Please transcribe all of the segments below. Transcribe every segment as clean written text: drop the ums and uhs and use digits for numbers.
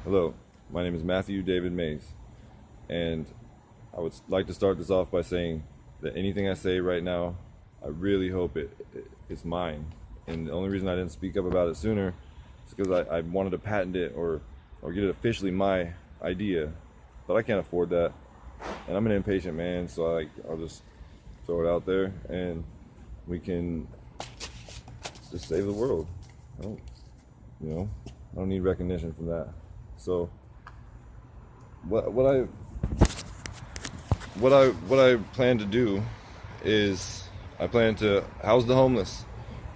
Hello, my name is Matthew David Mays, and I would like to start this off by saying that anything I say right now, I really hope it's mine. And the only reason I didn't speak up about it sooner is because I wanted to patent it or get it officially my idea, but I can't afford that, and I'm an impatient man, so I'll just throw it out there, and we can just save the world. I don't, I don't need recognition from that. So what I plan to do is I plan to house the homeless.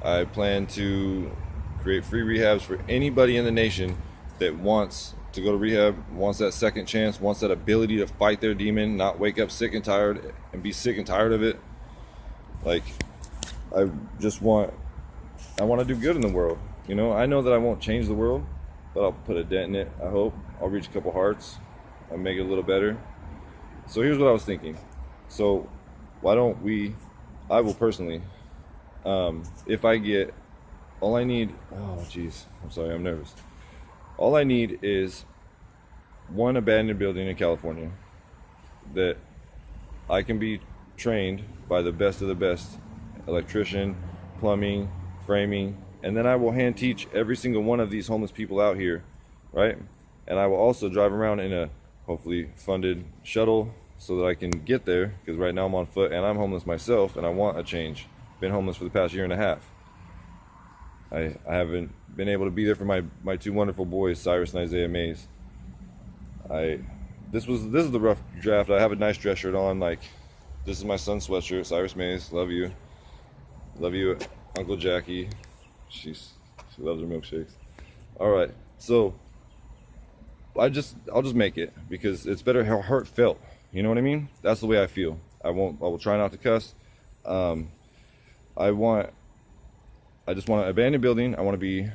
I plan to create free rehabs for anybody in the nation that wants to go to rehab, wants that second chance, wants that ability to fight their demon, not wake up sick and tired and be sick and tired of it. Like, I want to do good in the world. I know that I won't change the world, but I'll put a dent in it. I hope I'll reach a couple hearts. I'll make it a little better. So here's what I was thinking. So why don't I will personally, if I get, all I need, oh geez, I'm sorry, I'm nervous. All I need is one abandoned building in California that I can be trained by the best of the best, electrician, plumbing, framing, and then I will hand teach every single one of these homeless people out here, right? And I will also drive around in a hopefully funded shuttle so that I can get there, because right now I'm on foot and I'm homeless myself and I want a change. Been homeless for the past year and a half. I haven't been able to be there for my two wonderful boys, Cyrus and Isaiah Mays. This is the rough draft. I have a nice dress shirt on. Like, this is my son's sweatshirt. Cyrus Mays, love you, Uncle Jackie. She loves her milkshakes. All right, so I'll just make it because it's better how heartfelt. You know what I mean? That's the way I feel. I will try not to cuss. I just want an abandoned building. I want to be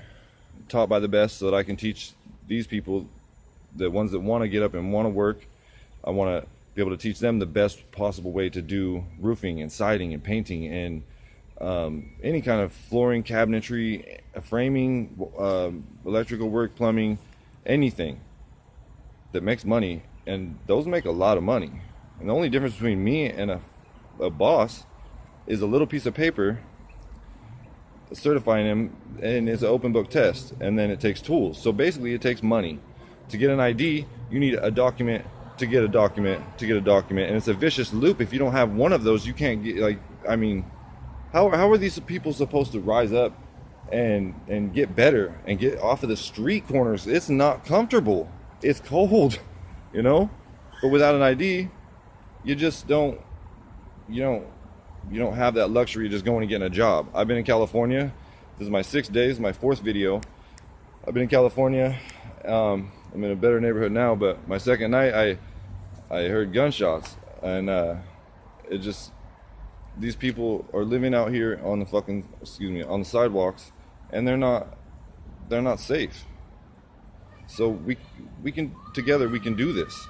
taught by the best so that I can teach these people, the ones that want to get up and want to work. I want to be able to teach them the best possible way to do roofing and siding and painting and any kind of flooring, cabinetry, framing, electrical work, plumbing, anything that makes money. And those make a lot of money. And the only difference between me and a boss is a little piece of paper certifying him, and it's an open book test, and then it takes tools. So basically it takes money. To get an ID, you need a document to get a document to get a document, and it's a vicious loop. If you don't have one of those, you can't get, like, I mean, how are these people supposed to rise up and get better and get off of the street corners? It's not comfortable. It's cold, but without an ID, you just don't have that luxury of just going and getting a job. I've been in California. This is my 6th day. This is my 4th video. I've been in California. I'm in a better neighborhood now, but my second night, I heard gunshots, and these people are living out here on on the sidewalks, and they're not safe. So we can together we can do this,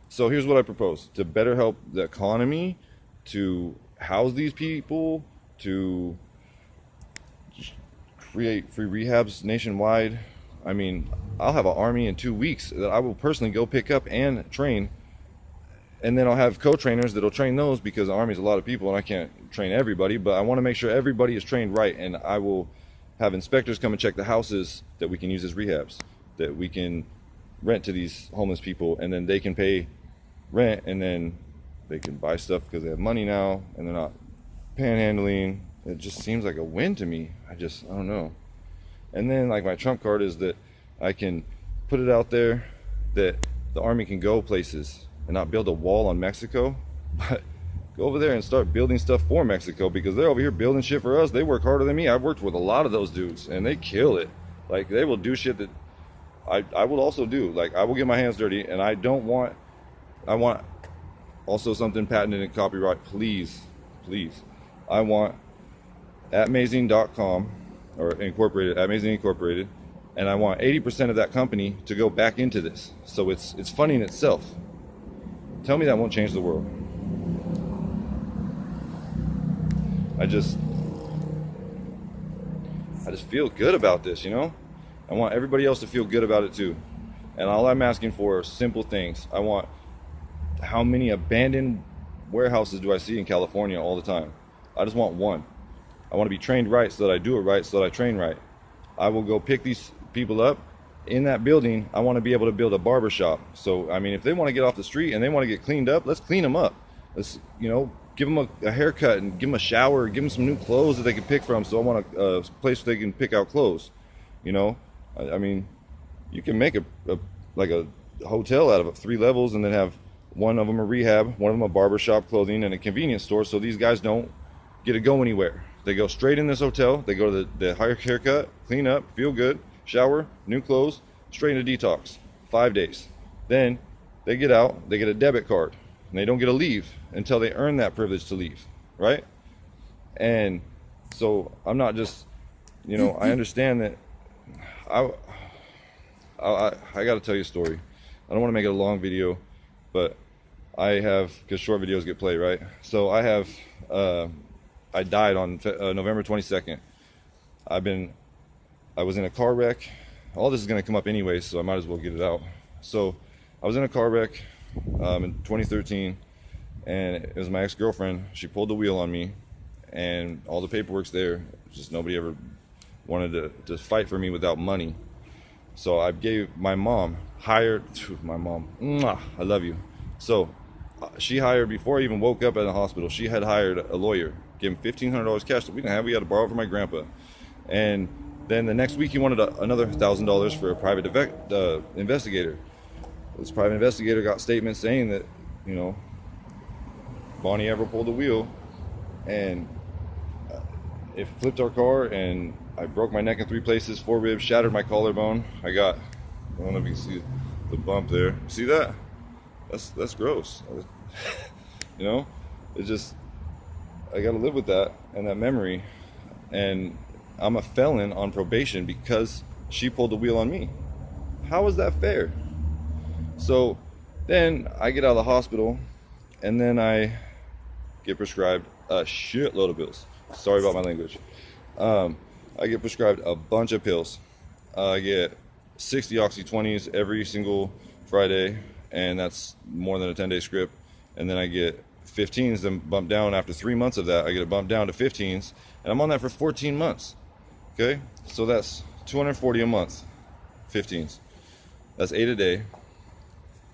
So here's what I propose: to better help the economy, to house these people, to create free rehabs nationwide. I mean, I'll have an army in 2 weeks that I will personally go pick up and train, and then I'll have co-trainers that'll train those, because the army's a lot of people and I can't train everybody, but I want to make sure everybody is trained right, and I will have inspectors come and check the houses that we can use as rehabs, that we can rent to these homeless people, and then they can pay rent, and then they can buy stuff because they have money now and they're not panhandling. It just seems like a win to me. I don't know. And then, like, my trump card is that I can put it out there that the army can go places and not build a wall on Mexico, but go over there and start building stuff for Mexico, because they're over here building shit for us. They work harder than me. I've worked with a lot of those dudes and they kill it. Like, they will do shit that I will also do. Like, I will get my hands dirty, and I want also something patented and copyright, please. I want Amazing.com, or Incorporated, Amazing Incorporated, and I want 80% of that company to go back into this. So it's funding itself. Tell me that won't change the world. I just feel good about this, I want everybody else to feel good about it too. And all I'm asking for are simple things. I want, how many abandoned warehouses do I see in California all the time? I just want one. I want to be trained right so that I do it right, so that I train right. I will go pick these people up in that building. I want to be able to build a barber shop. So, I mean, if they want to get off the street and they want to get cleaned up, let's clean them up. Let's, you know, give them a haircut and give them a shower, give them some new clothes that they can pick from. So I want a place where they can pick out clothes. You know, I mean, you can make like a hotel out of it, 3 levels, and then have one of them a rehab, one of them a barber shop, clothing, and a convenience store. So these guys don't get to go anywhere. They go straight in this hotel. They go to the haircut, clean up, feel good, shower, new clothes, straight into detox. 5 days. Then they get out, they get a debit card, and they don't get to leave until they earn that privilege to leave, right? And so I'm not just, you know, I understand that. I got to tell you a story. I don't want to make it a long video, but I have, because short videos get played, right? So I have, I died on November 22nd. I was in a car wreck. All this is going to come up anyway, so I might as well get it out. So I was in a car wreck in 2013, and it was my ex-girlfriend. She pulled the wheel on me, and all the paperwork's there. Just nobody ever wanted to fight for me without money. So I gave my mom, my mom, mwah, I love you. So she hired, before I even woke up at the hospital, she had hired a lawyer, gave him $1,500 cash that we didn't have. We had to borrow from my grandpa. And then the next week he wanted another $1,000 for a private investigator. This private investigator got statements saying that, you know, Bonnie ever pulled the wheel and it flipped our car, and I broke my neck in 3 places, 4 ribs, shattered my collarbone. I don't know if you can see the bump there. See that? That's gross. You know, it's just, I gotta live with that and that memory. And I'm a felon on probation because she pulled the wheel on me. How is that fair? So then I get out of the hospital, and then I get prescribed a shitload of pills. Sorry about my language. I get prescribed a bunch of pills. I get 60 Oxy-20s every single Friday, and that's more than a 10-day script. And then I get 15s, then bump down after 3 months of that. I get a bump down to 15s, and I'm on that for 14 months. Okay, so that's 240 a month, 15s. That's 8 a day.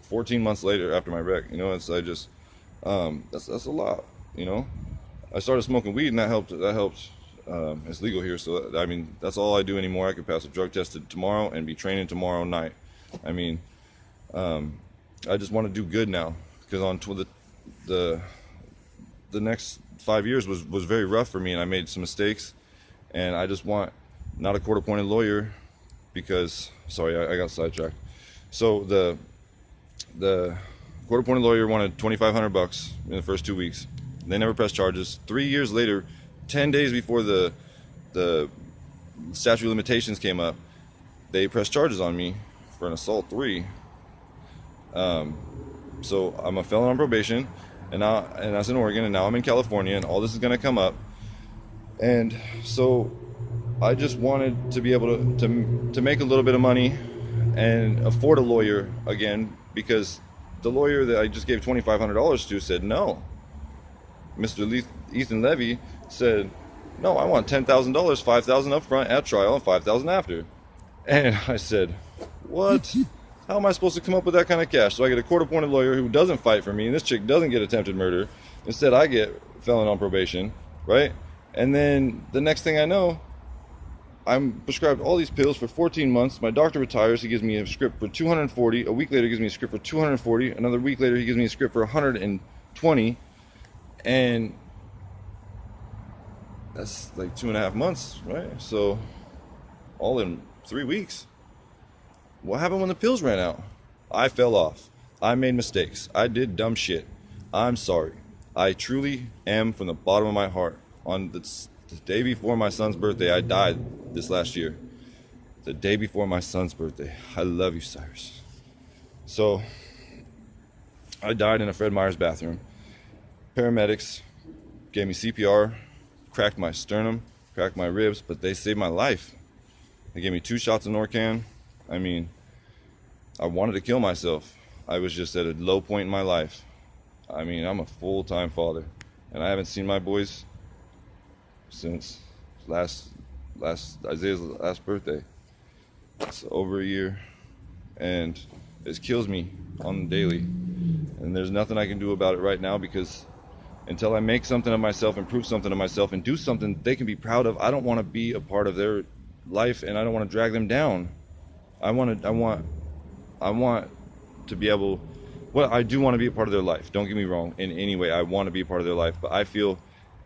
14 months later after my wreck, you know, that's a lot, you know. I started smoking weed, and that helped. It's legal here, so I mean, that's all I do anymore. I could pass a drug test tomorrow and be training tomorrow night. I mean, I just want to do good now, because on the next 5 years was very rough for me, and I made some mistakes, and I just want not a court-appointed lawyer, because sorry, I got sidetracked. So the court-appointed lawyer wanted $2,500 in the first 2 weeks. They never pressed charges. 3 years later, 10 days before the statute of limitations came up, they pressed charges on me for an assault 3. So I'm a felon on probation, and that's in Oregon, and now I'm in California, and all this is going to come up. And so I just wanted to be able to make a little bit of money and afford a lawyer again, because the lawyer that I just gave $2,500 to said no. Mr. Ethan Levy said, no, I want $10,000, $5,000 up front at trial and $5,000 after. And I said, what? How am I supposed to come up with that kind of cash? So I get a court-appointed lawyer who doesn't fight for me, and this chick doesn't get attempted murder. Instead, I get felon on probation, right? And then the next thing I know, I'm prescribed all these pills for 14 months. My doctor retires. He gives me a script for 240. A week later, he gives me a script for 240. Another week later, he gives me a script for 120. And that's like 2.5 months, right? So all in 3 weeks. What happened when the pills ran out? I fell off. I made mistakes. I did dumb shit. I'm sorry. I truly am, from the bottom of my heart. On the day before my son's birthday, I died this last year. The day before my son's birthday. I love you, Cyrus. So I died in a Fred Meyer's bathroom. Paramedics gave me CPR, cracked my sternum, cracked my ribs, but they saved my life. They gave me 2 shots of Norcan. I mean, I wanted to kill myself. I was just at a low point in my life. I mean, I'm a full-time father, and I haven't seen my boys since Isaiah's last birthday. It's over a year, and it kills me on the daily. And there's nothing I can do about it right now, because until I make something of myself, improve something of myself, and do something they can be proud of, I don't want to be a part of their life, and I don't want to drag them down. I want to be able, well, I do want to be a part of their life. Don't get me wrong. In any way, I want to be a part of their life, but I feel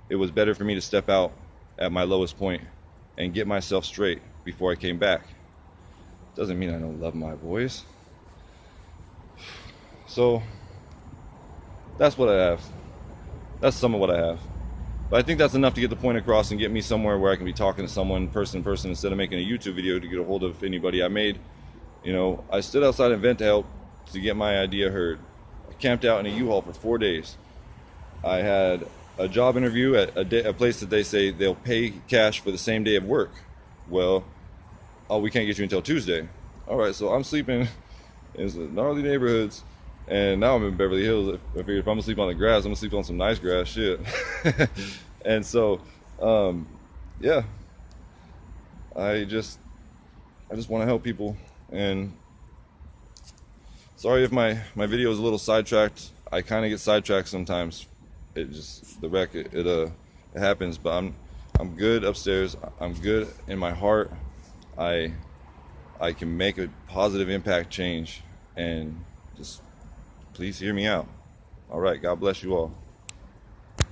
it was better for me to step out at my lowest point and get myself straight before I came back. Doesn't mean I don't love my boys. So that's what I have. That's some of what I have. But I think that's enough to get the point across and get me somewhere where I can be talking to someone person to person instead of making a YouTube video to get a hold of anybody I made. You know, I stood outside an event to help to get my idea heard. I camped out in a U-Haul for 4 days. I had a job interview at a place that they say they'll pay cash for the same day of work. Well, oh, we can't get you until Tuesday. All right, so I'm sleeping in some gnarly neighborhoods, and now I'm in Beverly Hills. I figured if I'm gonna sleep on the grass, I'm gonna sleep on some nice grass, shit. And so, yeah, I just want to help people. And sorry if my video is a little sidetracked. I kind of get sidetracked sometimes. It just, the wreck, it happens. But I'm good upstairs. I'm good in my heart. I can make a positive impact change, and just please hear me out. All right, God bless you all.